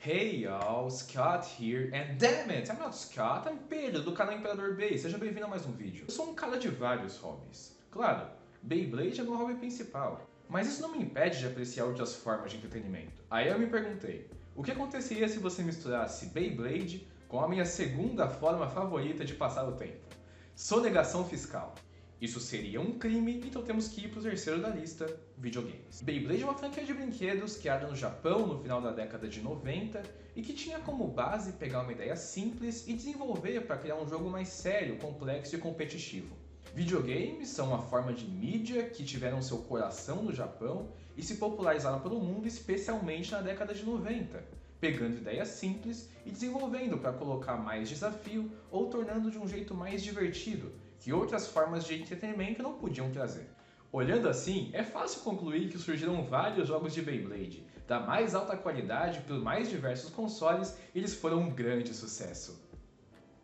Hey y'all, Scott here, and damn it, I'm not Scott, I'm Pedro, do canal Imperador Bay. Seja bem-vindo a mais um vídeo. Eu sou um cara de vários hobbies. Claro, Beyblade é meu hobby principal, mas isso não me impede de apreciar outras formas de entretenimento. Aí eu me perguntei, o que aconteceria se você misturasse Beyblade com a minha segunda forma favorita de passar o tempo? Sonegação fiscal. Isso seria um crime, então temos que ir para o terceiro da lista, videogames. Beyblade é uma franquia de brinquedos criada no Japão no final da década de 90 e que tinha como base pegar uma ideia simples e desenvolver para criar um jogo mais sério, complexo e competitivo. Videogames são uma forma de mídia que tiveram seu coração no Japão e se popularizaram pelo mundo, especialmente na década de 90, pegando ideias simples e desenvolvendo para colocar mais desafio ou tornando de um jeito mais divertido, que outras formas de entretenimento não podiam trazer. Olhando assim, é fácil concluir que surgiram vários jogos de Beyblade, da mais alta qualidade pelos mais diversos consoles, e eles foram um grande sucesso.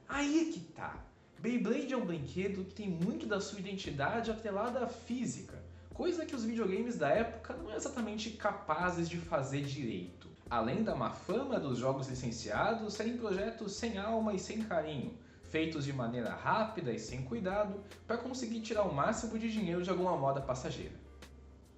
Aí que tá! Beyblade é um brinquedo que tem muito da sua identidade atrelada à física, coisa que os videogames da época não eram exatamente capazes de fazer direito. Além da má fama dos jogos licenciados serem projetos sem alma e sem carinho, feitos de maneira rápida e sem cuidado para conseguir tirar o máximo de dinheiro de alguma moda passageira.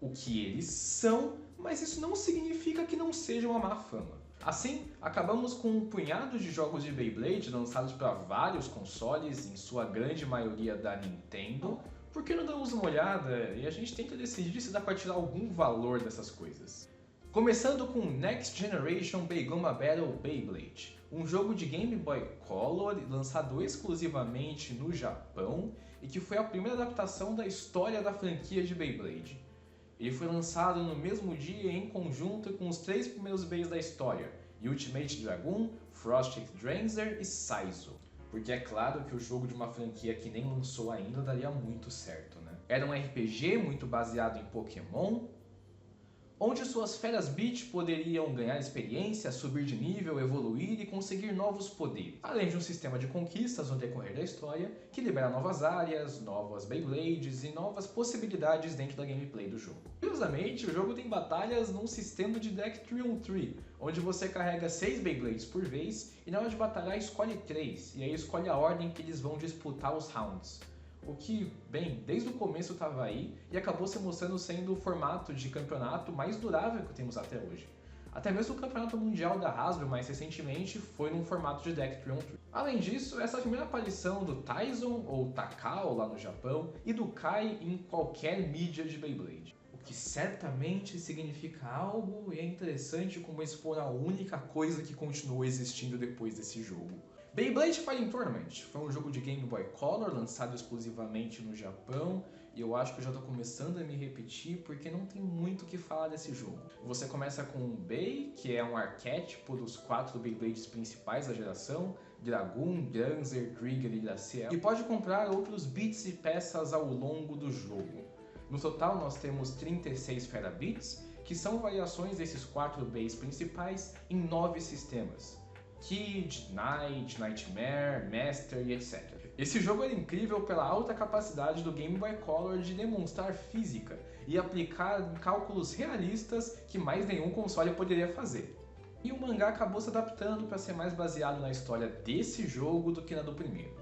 O que eles são, mas isso não significa que não sejam uma má fama. Assim, acabamos com um punhado de jogos de Beyblade lançados para vários consoles, em sua grande maioria da Nintendo. Por que não damos uma olhada e a gente tenta decidir se dá para tirar algum valor dessas coisas? Começando com Next Generation Beigoma Battle Beyblade, um jogo de Game Boy Color lançado exclusivamente no Japão e que foi a primeira adaptação da história da franquia de Beyblade. Ele foi lançado no mesmo dia em conjunto com os 3 primeiros Beys da história, Ultimate Dragoon, Frosted Drancer e Saizo. Porque é claro que o jogo de uma franquia que nem lançou ainda daria muito certo, né? Era um RPG muito baseado em Pokémon, onde suas feras Beat poderiam ganhar experiência, subir de nível, evoluir e conseguir novos poderes, além de um sistema de conquistas no decorrer da história que libera novas áreas, novas Beyblades e novas possibilidades dentro da gameplay do jogo. Curiosamente, o jogo tem batalhas num sistema de Deck 3 on 3, onde você carrega 6 Beyblades por vez e na hora de batalhar escolhe 3, e aí escolhe a ordem que eles vão disputar os rounds. O que, bem, desde o começo estava aí e acabou se mostrando sendo o formato de campeonato mais durável que temos até hoje. Até mesmo o campeonato mundial da Hasbro mais recentemente foi num formato de Deck 3 on 3. Além disso, essa é a primeira aparição do Taizon ou Takao lá no Japão e do Kai em qualquer mídia de Beyblade. O que certamente significa algo e é interessante como esse for a única coisa que continuou existindo depois desse jogo. Beyblade Fighting Tournament foi um jogo de Game Boy Color lançado exclusivamente no Japão e eu acho que eu já estou começando a me repetir porque não tem muito o que falar desse jogo. Você começa com um Bey, que é um arquétipo dos 4 Beyblades principais da geração, Dragoon, Drancer, Trigger e Glacial, e pode comprar outros bits e peças ao longo do jogo. No total nós temos 36 Fera Bits, que são variações desses 4 Beys principais em 9 sistemas. Kid, Knight, Nightmare, Master e etc. Esse jogo era incrível pela alta capacidade do Game Boy Color de demonstrar física e aplicar cálculos realistas que mais nenhum console poderia fazer. E o mangá acabou se adaptando para ser mais baseado na história desse jogo do que na do primeiro.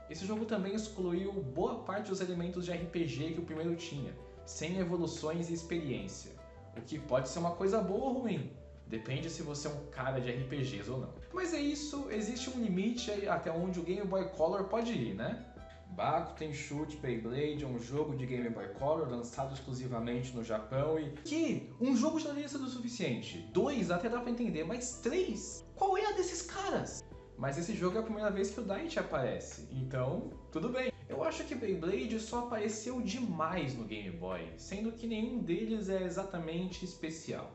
Esse jogo também excluiu boa parte dos elementos de RPG que o primeiro tinha, sem evoluções e experiência, o que pode ser uma coisa boa ou ruim. Depende se você é um cara de RPGs ou não. Mas é isso, existe um limite até onde o Game Boy Color pode ir, né? Bakuten Shoot Beyblade é um jogo de Game Boy Color lançado exclusivamente no Japão e... Que? Um jogo já deveria ser o suficiente. 2 até dá pra entender, mas 3? Qual é a desses caras? Mas esse jogo é a primeira vez que o Daichi aparece, então tudo bem. Eu acho que Beyblade só apareceu demais no Game Boy, sendo que nenhum deles é exatamente especial.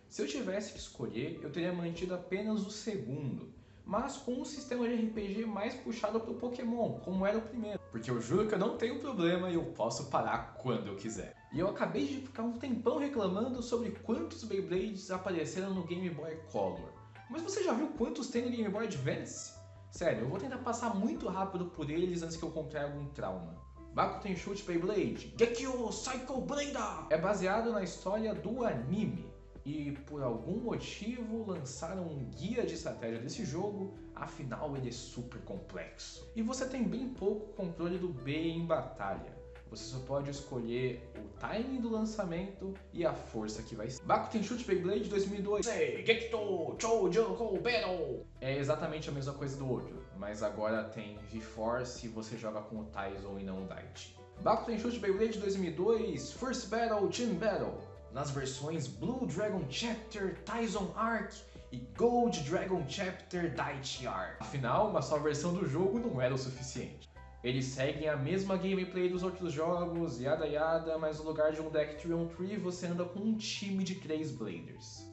Se eu tivesse que escolher, eu teria mantido apenas o segundo, mas com um sistema de RPG mais puxado para o Pokémon, como era o primeiro. Porque eu juro que eu não tenho problema e eu posso parar quando eu quiser. E eu acabei de ficar um tempão reclamando sobre quantos Beyblades apareceram no Game Boy Color. Mas você já viu quantos tem no Game Boy Advance? Sério, eu vou tentar passar muito rápido por eles antes que eu contraia algum trauma. Bakuten Shoot Beyblade, Gekyo Psycho Blender! É baseado na história do anime. e por algum motivo lançaram um guia de estratégia desse jogo, afinal ele é super complexo. E você tem bem pouco controle do B em batalha. Você só pode escolher o timing do lançamento e a força que vai ser. Baku Tenshouchi Beyblade 2002. Gekito Choujo Battle! É exatamente a mesma coisa do outro, mas agora tem V-Force e você joga com o Taizon e não o Daichi. Baku Tenshouchi Beyblade 2002 First Battle Team Battle, nas versões Blue Dragon Chapter Taizon Arc e Gold Dragon Chapter Daichi Arc. Afinal, uma só versão do jogo não era o suficiente. Eles seguem a mesma gameplay dos outros jogos, yada yada, mas no lugar de um deck 3-on-3 você anda com um time de 3 Bladers.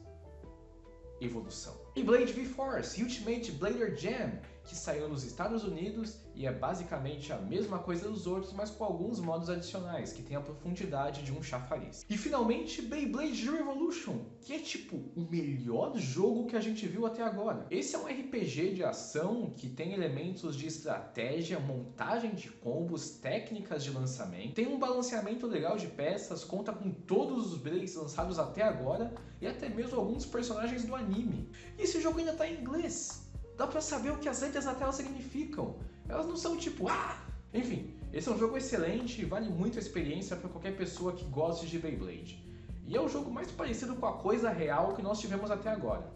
Evolução. Beyblade V-Force Ultimate Blader Jam, que saiu nos Estados Unidos e é basicamente a mesma coisa dos outros, mas com alguns modos adicionais, que tem a profundidade de um chafariz. E finalmente Beyblade Revolution, que é tipo o melhor jogo que a gente viu até agora. Esse é um RPG de ação que tem elementos de estratégia, montagem de combos, técnicas de lançamento, tem um balanceamento legal de peças, conta com todos os Blades lançados até agora e até mesmo alguns personagens do anime. E esse jogo ainda tá em inglês. Dá pra saber o que as letras na tela significam. Elas não são tipo, ah! Enfim, esse é um jogo excelente e vale muito a experiência para qualquer pessoa que goste de Beyblade. E é o jogo mais parecido com a coisa real que nós tivemos até agora.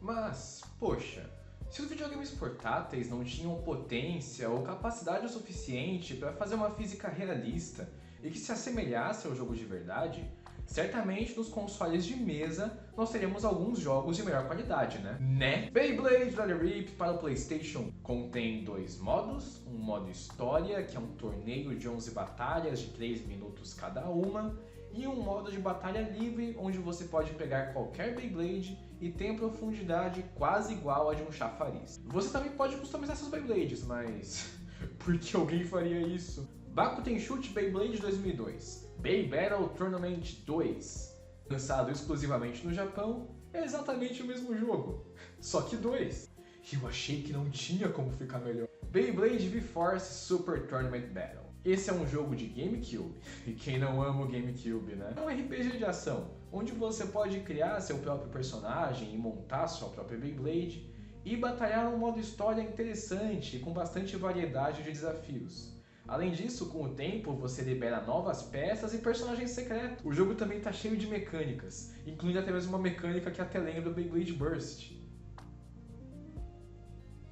Mas, poxa, se os videogames portáteis não tinham potência ou capacidade o suficiente para fazer uma física realista e que se assemelhasse ao jogo de verdade, certamente nos consoles de mesa nós teremos alguns jogos de melhor qualidade, né? Beyblade Leather Rip para o PlayStation contém 2 modos, um modo história, que é um torneio de 11 batalhas de 3 minutos cada uma, e um modo de batalha livre, onde você pode pegar qualquer Beyblade e tem profundidade quase igual a de um chafariz. Você também pode customizar seus Beyblades, mas por que alguém faria isso? Baku Tenshouchi Beyblade 2002 Bay Battle Tournament 2, lançado exclusivamente no Japão, é exatamente o mesmo jogo, só que 2. Eu achei que não tinha como ficar melhor. Beyblade V-Force Super Tournament Battle. Esse é um jogo de GameCube, e quem não ama o GameCube, né? É um RPG de ação, onde você pode criar seu próprio personagem e montar sua própria Beyblade, e batalhar um modo história interessante, com bastante variedade de desafios. Além disso, com o tempo, você libera novas peças e personagens secretos. O jogo também está cheio de mecânicas, incluindo até mesmo uma mecânica que até lembra do Beyblade Burst.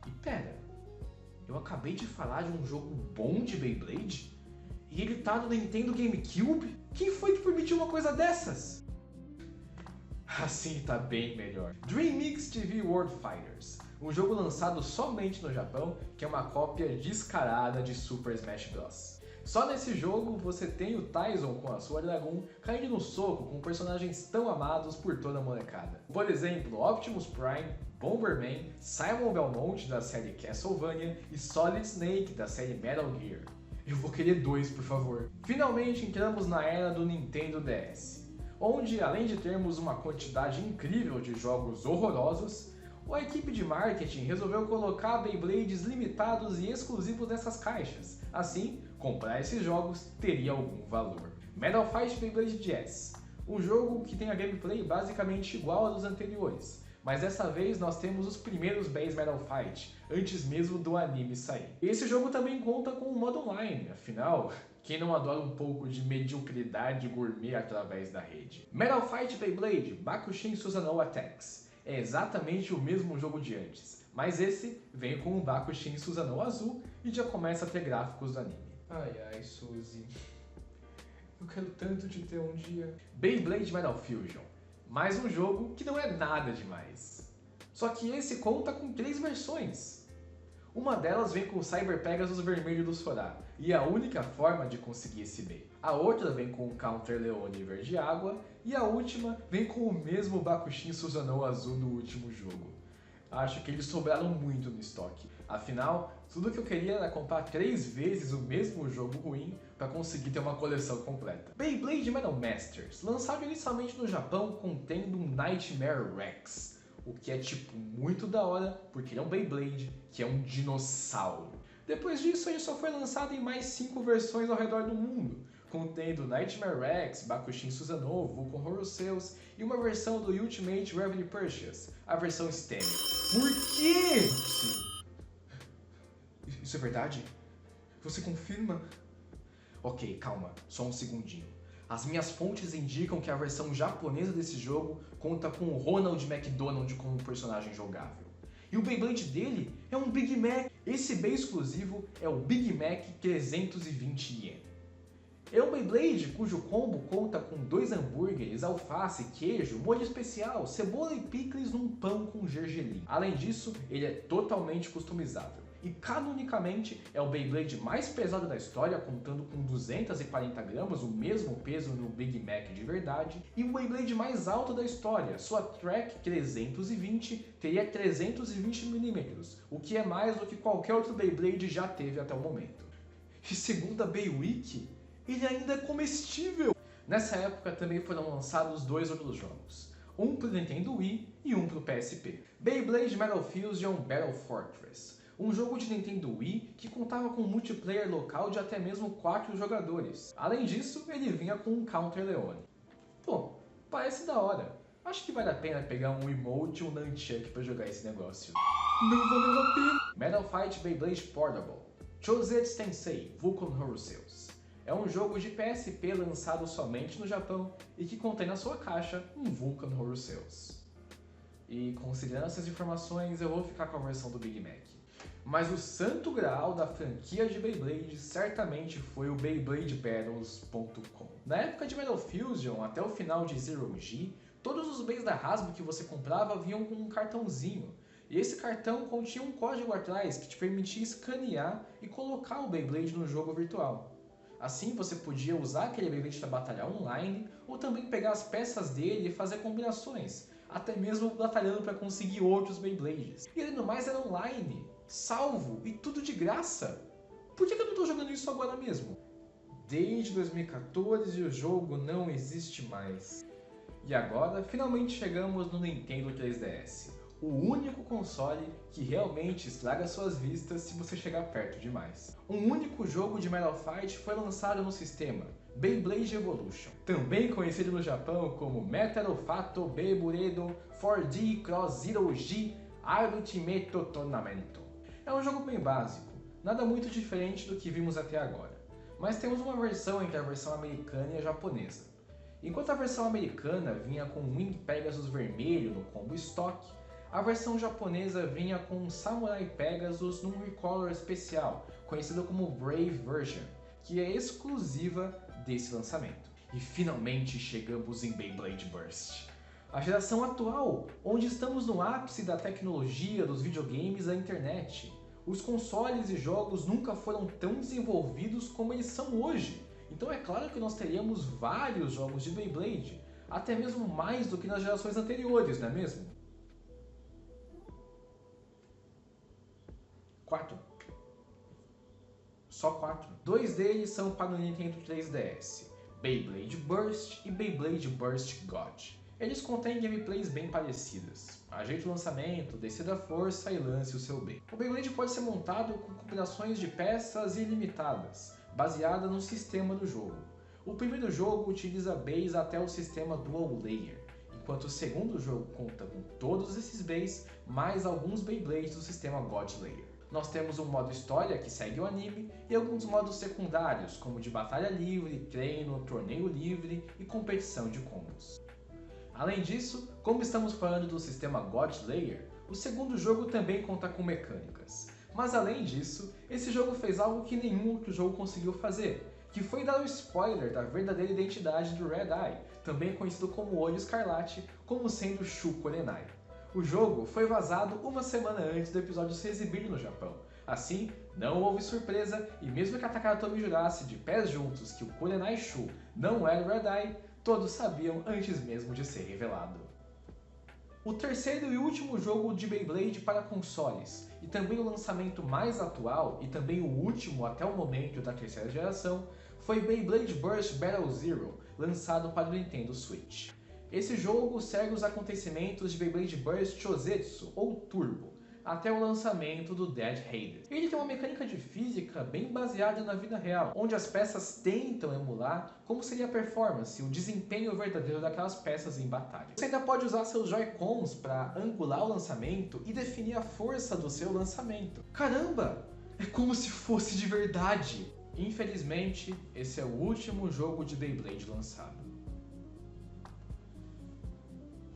E pera, eu acabei de falar de um jogo bom de Beyblade? E ele tá no Nintendo GameCube? Quem foi que permitiu uma coisa dessas? Assim tá bem melhor. Dream Mix TV World Fighters, um jogo lançado somente no Japão, que é uma cópia descarada de Super Smash Bros. Só nesse jogo você tem o Taizon com a sua Dragoon caindo no soco com personagens tão amados por toda a molecada. Por exemplo, Optimus Prime, Bomberman, Simon Belmont da série Castlevania e Solid Snake da série Metal Gear. Eu vou querer 2, por favor. Finalmente entramos na era do Nintendo DS, onde além de termos uma quantidade incrível de jogos horrorosos, a equipe de marketing resolveu colocar Beyblades limitados e exclusivos nessas caixas. Assim, comprar esses jogos teria algum valor. Metal Fight Beyblade Jazz, um jogo que tem a gameplay basicamente igual a dos anteriores, mas dessa vez nós temos os primeiros Base Metal Fight, antes mesmo do anime sair. Esse jogo também conta com um modo online, afinal, quem não adora um pouco de mediocridade gourmet através da rede? Metal Fight Beyblade Bakushin Susanoo Attacks. É exatamente o mesmo jogo de antes, mas esse vem com o Bakushin Susanoo azul e já começa a ter gráficos do anime. Ai, Suzy. Eu quero tanto te ter um dia. Beyblade Metal Fusion. Mais um jogo que não é nada demais. Só que esse conta com 3 versões. Uma delas vem com o Cyber Pegasus vermelho do Sora, e é a única forma de conseguir esse bem. A outra vem com o Counter Leone verde água, e a última vem com o mesmo Bakushin Susanoo azul do último jogo. Acho que eles sobraram muito no estoque. Afinal, tudo que eu queria era comprar 3 vezes o mesmo jogo ruim para conseguir ter uma coleção completa. Beyblade Metal Masters, lançado inicialmente no Japão contendo um Nightmare Rex, o que é tipo muito da hora, porque ele é um Beyblade, que é um dinossauro. Depois disso, ele só foi lançado em mais 5 versões ao redor do mundo, contendo Nightmare Rex, Bakushin Susanoo, Vulcan Horus e uma versão do Ultimate Reveille Purchase, a versão STEM. Por quê? Não é possível. Isso é verdade? Você confirma? Ok, calma, só um segundinho. As minhas fontes indicam que a versão japonesa desse jogo conta com o Ronald McDonald como personagem jogável. E o Beyblade dele é um Big Mac. Esse bem exclusivo é o Big Mac 320 Yen. É um Beyblade cujo combo conta com 2 hambúrgueres, alface, queijo, molho especial, cebola e picles num pão com gergelim. Além disso, ele é totalmente customizável. E canonicamente é o Beyblade mais pesado da história, contando com 240 gramas, o mesmo peso no Big Mac de verdade, e o Beyblade mais alto da história, sua Track 320 teria 320 mm, o que é mais do que qualquer outro Beyblade já teve até o momento. E segundo a Beyweek, ele ainda é comestível! Nessa época também foram lançados 2 outros jogos, um para o Nintendo Wii e um para o PSP. Beyblade Metal Fusion Battle Fortress, um jogo de Nintendo Wii que contava com multiplayer local de até mesmo 4 jogadores. Além disso, ele vinha com um Counter Leone. Pô, parece da hora. Acho que vale a pena pegar um emote e um nunchuck pra jogar esse negócio. Não valeu a pena! Metal Fight Beyblade Portable Chosetsu Tensei Vulcan Horus. É um jogo de PSP lançado somente no Japão e que contém na sua caixa um Vulcan Horus. E considerando essas informações, eu vou ficar com a versão do Big Mac. Mas o santo graal da franquia de Beyblade certamente foi o BeybladeBattles.com. Na época de Metal Fusion, até o final de Zero G, todos os bens da Hasbro que você comprava vinham com um cartãozinho. E esse cartão continha um código atrás que te permitia escanear e colocar o Beyblade no jogo virtual. Assim você podia usar aquele Beyblade para batalhar online, ou também pegar as peças dele e fazer combinações, até mesmo batalhando para conseguir outros Beyblades. E além do mais era online, salvo e tudo de graça. Por que eu não estou jogando isso agora mesmo? Desde 2014 o jogo não existe mais. E agora finalmente chegamos no Nintendo 3DS, o único console que realmente estraga suas vistas se você chegar perto demais. Um único jogo de Metal Fight foi lançado no sistema, Beyblade Evolution, também conhecido no Japão como Metal Fato Beyblade 4D Cross Zero G Ultimate Tournament. É um jogo bem básico, nada muito diferente do que vimos até agora, mas temos uma versão entre a versão americana e a japonesa. Enquanto a versão americana vinha com um Wing Pegasus vermelho no combo Stock, a versão japonesa vinha com um Samurai Pegasus num recolor especial, conhecido como Brave Version, que é exclusiva desse lançamento. E finalmente chegamos em Beyblade Burst. A geração atual, onde estamos no ápice da tecnologia, dos videogames e da internet. Os consoles e jogos nunca foram tão desenvolvidos como eles são hoje. Então é claro que nós teríamos vários jogos de Beyblade, até mesmo mais do que nas gerações anteriores, não é mesmo? 4. Só 4. 2 deles são para o Nintendo 3DS, Beyblade Burst e Beyblade Burst God. Eles contêm gameplays bem parecidas. Ajeite o lançamento, decida a força e lance o seu bem. O Beyblade pode ser montado com combinações de peças ilimitadas, baseada no sistema do jogo. O primeiro jogo utiliza bays até o sistema Dual Layer, enquanto o segundo jogo conta com todos esses bays, mais alguns Beyblades do sistema God Layer. Nós temos um modo história que segue o anime e alguns modos secundários, como de batalha livre, treino, torneio livre e competição de combos. Além disso, como estamos falando do sistema God Layer, o segundo jogo também conta com mecânicas. Mas além disso, esse jogo fez algo que nenhum outro jogo conseguiu fazer, que foi dar o spoiler da verdadeira identidade do Red Eye, também conhecido como Olho Escarlate, como sendo Shu Kurenai. O jogo foi vazado uma semana antes do episódio se exibir no Japão. Assim, não houve surpresa e mesmo que a Takatomi jurasse de pés juntos que o Kurenai Shu não era o Red Eye, todos sabiam antes mesmo de ser revelado. O terceiro e último jogo de Beyblade para consoles, e também o lançamento mais atual e também o último até o momento da terceira geração, foi Beyblade Burst Battle Zero, lançado para o Nintendo Switch. Esse jogo segue os acontecimentos de Beyblade Burst Chosetsu, ou Turbo, até o lançamento do Dead Hades. Ele tem uma mecânica de física bem baseada na vida real, onde as peças tentam emular como seria a performance, o desempenho verdadeiro daquelas peças em batalha. Você ainda pode usar seus Joy-Cons para angular o lançamento e definir a força do seu lançamento. Caramba! É como se fosse de verdade! Infelizmente, esse é o último jogo de Beyblade lançado.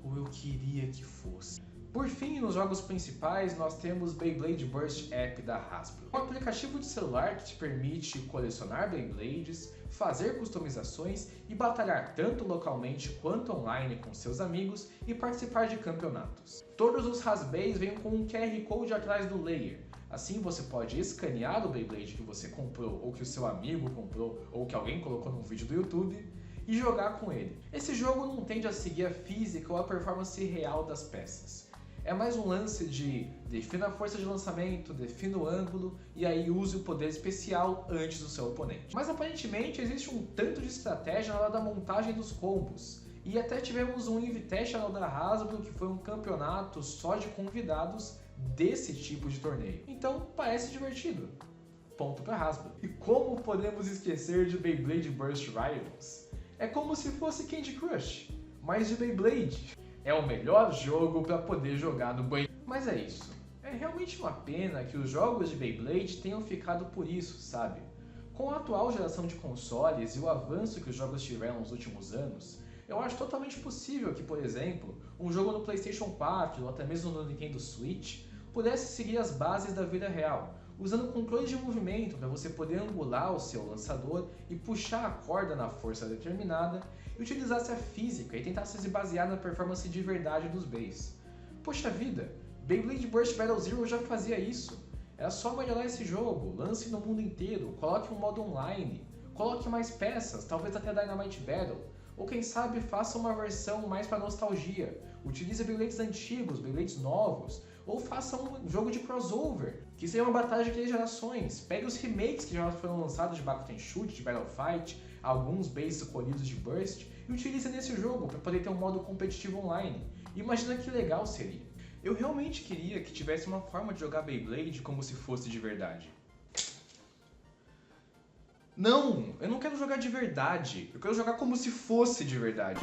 Ou eu queria que fosse. Por fim, nos jogos principais, nós temos Beyblade Burst App da Hasbro. Um aplicativo de celular que te permite colecionar Beyblades, fazer customizações e batalhar tanto localmente quanto online com seus amigos e participar de campeonatos. Todos os Hasbeis vêm com um QR Code atrás do layer. Assim você pode escanear o Beyblade que você comprou, ou que o seu amigo comprou, ou que alguém colocou num vídeo do YouTube, e jogar com ele. Esse jogo não tende a seguir a física ou a performance real das peças. É mais um lance de defina a força de lançamento, defina o ângulo e aí use o poder especial antes do seu oponente. Mas aparentemente existe um tanto de estratégia na hora da montagem dos combos. E até tivemos um Invitational da Hasbro que foi um campeonato só de convidados desse tipo de torneio. Então parece divertido. Ponto para Hasbro. E como podemos esquecer de Beyblade Burst Rivals? É como se fosse Candy Crush, mas de Beyblade. É o melhor jogo para poder jogar no banheiro. Mas é isso. É realmente uma pena que os jogos de Beyblade tenham ficado por isso, sabe? Com a atual geração de consoles e o avanço que os jogos tiveram nos últimos anos, eu acho totalmente possível que, por exemplo, um jogo no PlayStation 4 ou até mesmo no Nintendo Switch pudesse seguir as bases da vida real, usando controles de movimento para você poder angular o seu lançador e puxar a corda na força determinada e utilizasse a física e tentasse se basear na performance de verdade dos Beys. Poxa vida, Beyblade Burst Battle Zero já fazia isso. Era só melhorar esse jogo, lance no mundo inteiro, coloque um modo online, coloque mais peças, talvez até Dynamite Battle, ou quem sabe faça uma versão mais para nostalgia, utilize Beyblades antigos, Beyblades novos, ou faça um jogo de crossover, que seja uma batalha de 3 gerações. Pegue os remakes que já foram lançados de Bakuten Shoot, de Battle Fight, alguns Beys escolhidos de Burst, e utilize nesse jogo para poder ter um modo competitivo online. Imagina que legal seria. Eu realmente queria que tivesse uma forma de jogar Beyblade como se fosse de verdade. Não, eu não quero jogar de verdade, eu quero jogar como se fosse de verdade.